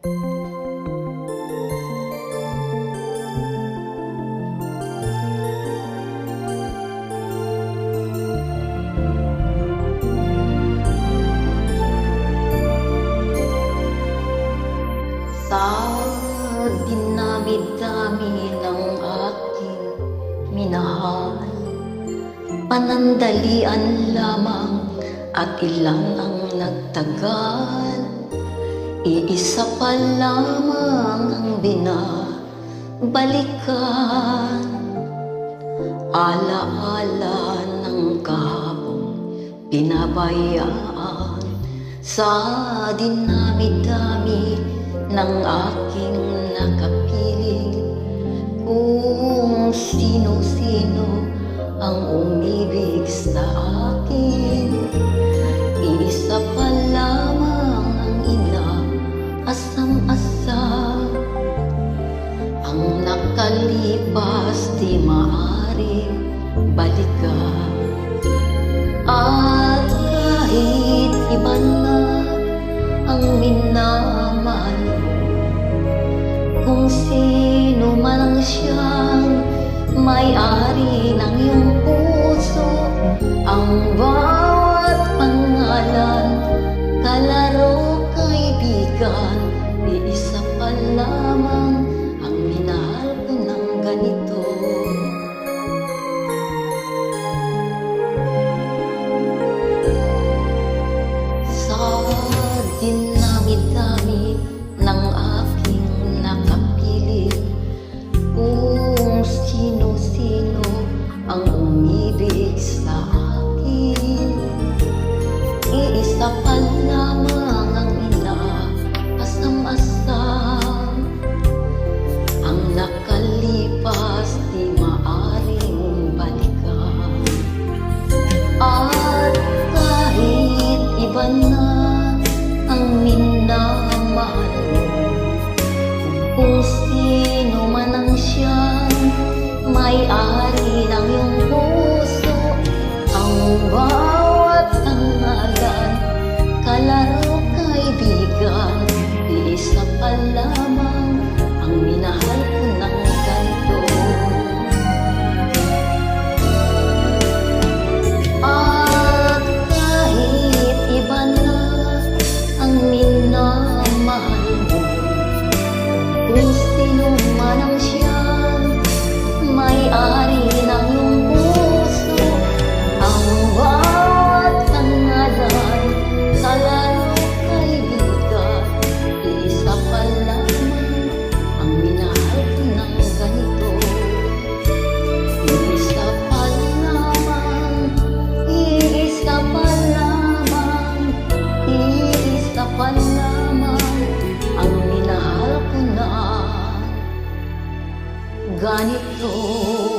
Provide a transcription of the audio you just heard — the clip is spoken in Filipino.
Sa dinami-dami ng aking minahal, panandalian lamang at ilang ang nagtagal. Iisa pa lamang ang binabalikan, ala-ala ng kahapon pinabayaan. Sa dinami-dami ng aking nakapiling, kung sino-sino ang umibig sa akin. Iisa pa lamang ang inaasam-asam, ang nakalipas di maaaring balikan. At kahit iba na ang minamahal, kung sino man ang siyang may-ari ng iyong puso, ang bawat pangalan, kalaro, kaibigan, iisa pa lamang ang minahal ko ng ganito. Sa dinami-dami ng aking nakapili, kung sino-sino ang umibig sa akin, iisa pa lamang ang inaasam-asam, ang nakalipas di maaring balikan. At kahit iba na ang minamahal mo, kung sino man ang siyang may-ari ng iyong puso, ang bawat pangalan, kalaro, kaibigan, iisa pa lamang ang minahal ko ng ganito. At kahit iba na ang minamahal mo, kung sino man ang siyang may-ari ng iyong puso, ang bawat pangalan, kalaro, kaibigan, iisa pa lamang ang minahal ko ng ganito. Iisa pa lamang, iisa pa lamang, iisa pa lamang ang minahal ko na ganito.